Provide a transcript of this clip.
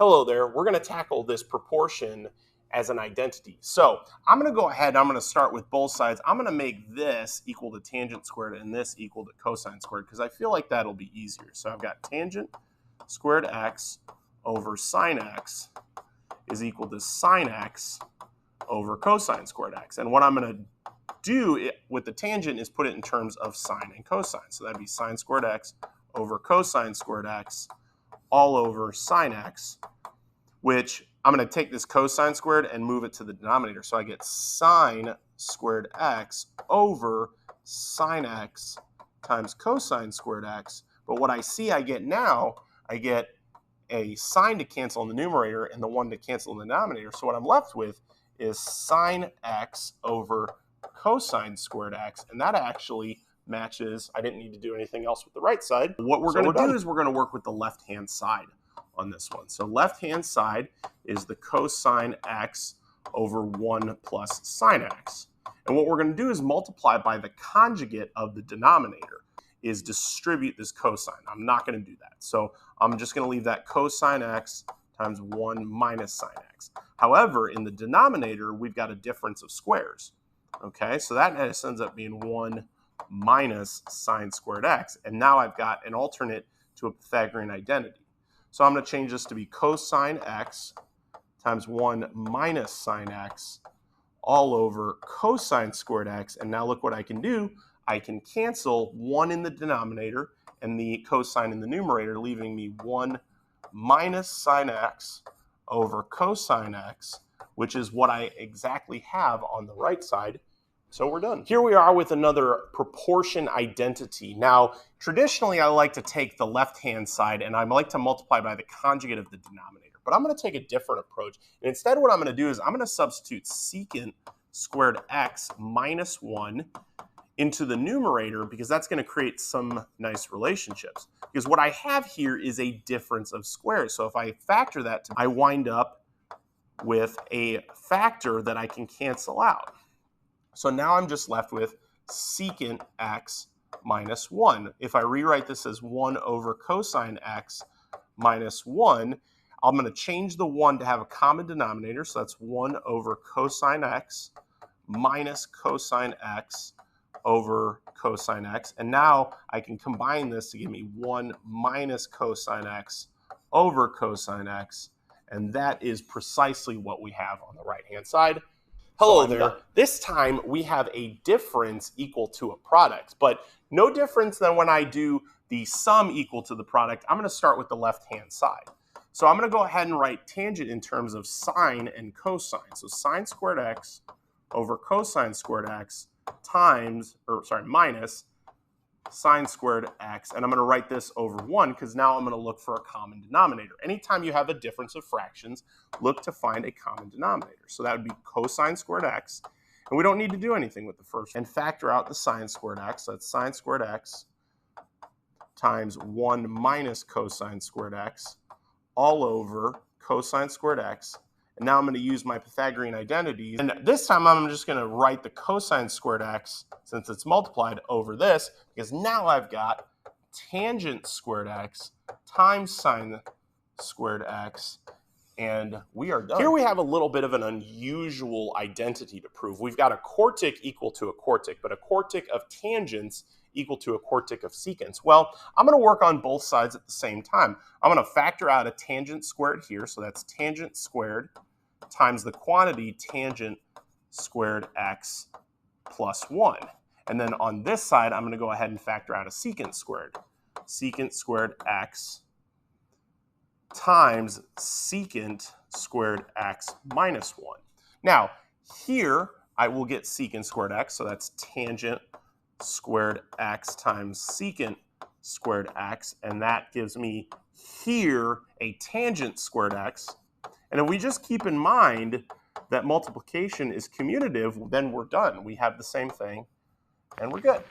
Hello there, we're going to tackle this proportion as an identity. So I'm going to go ahead and I'm going to start with both sides. I'm going to make this equal to tangent squared and this equal to cosine squared because I feel like that'll be easier. So I've got tangent squared x over sine x is equal to sine x over cosine squared x. And what I'm going to do with the tangent is put it in terms of sine and cosine. So that'd be sine squared x over cosine squared x all over sine x, which I'm going to take this cosine squared and move it to the denominator. So I get sine squared x over sine x times cosine squared x. But what I see I get now, I get a sine to cancel in the numerator and the 1 to cancel in the denominator. So what I'm left with is sine x over cosine squared x. And that actually matches. I didn't need to do anything else with the right side. What we're going to do is we're going to work with the left-hand side on this one. So left-hand side is the cosine x over 1 plus sine x. And what we're going to do is multiply by the conjugate of the denominator, is distribute this cosine. I'm not going to do that. So I'm just going to leave that cosine x times 1 minus sine x. However, in the denominator, we've got a difference of squares. Okay, so that ends up being 1 minus sine squared x. And now I've got an alternate to a Pythagorean identity. So I'm going to change this to be cosine x times 1 minus sine x all over cosine squared x. And now look what I can do. I can cancel 1 in the denominator and the cosine in the numerator, leaving me 1 minus sine x over cosine x, which is what I exactly have on the right side. So we're done. Here we are with another proportion identity. Now, traditionally, I like to take the left-hand side and I like to multiply by the conjugate of the denominator. But I'm going to take a different approach. And instead, what I'm going to do is I'm going to substitute secant squared x minus 1 into the numerator because that's going to create some nice relationships. Because what I have here is a difference of squares. So if I factor that, I wind up with a factor that I can cancel out. So now I'm just left with secant x minus 1. If I rewrite this as 1 over cosine x minus 1, I'm going to change the 1 to have a common denominator. So that's 1 over cosine x minus cosine x over cosine x. And now I can combine this to give me 1 minus cosine x over cosine x. And that is precisely what we have on the right-hand side. Hello there. This time we have a difference equal to a product, but no difference than when I do the sum equal to the product. I'm going to start with the left-hand side. So I'm going to go ahead and write tangent in terms of sine and cosine. So sine squared x over cosine squared x minus sine squared x, and I'm going to write this over 1 because now I'm going to look for a common denominator. Anytime you have a difference of fractions, look to find a common denominator. So that would be cosine squared x, and we don't need to do anything with the first, and factor out the sine squared x. So that's sine squared x times 1 minus cosine squared x all over cosine squared x. And now I'm going to use my Pythagorean identities. And this time I'm just going to write the cosine squared x, since it's multiplied, over this, because now I've got tangent squared x times sine squared x, and we are done. Here we have a little bit of an unusual identity to prove. We've got a quartic equal to a quartic, but a quartic of tangents equal to a quartic of secants. Well, I'm going to work on both sides at the same time. I'm going to factor out a tangent squared here, so that's tangent squared times the quantity tangent squared x plus 1. And then on this side, I'm going to go ahead and factor out a secant squared x times secant squared x minus 1. Now, here I will get secant squared x, so that's tangent squared x times secant squared x, and that gives me here a tangent squared x. And if we just keep in mind that multiplication is commutative, then we're done. We have the same thing, and we're good.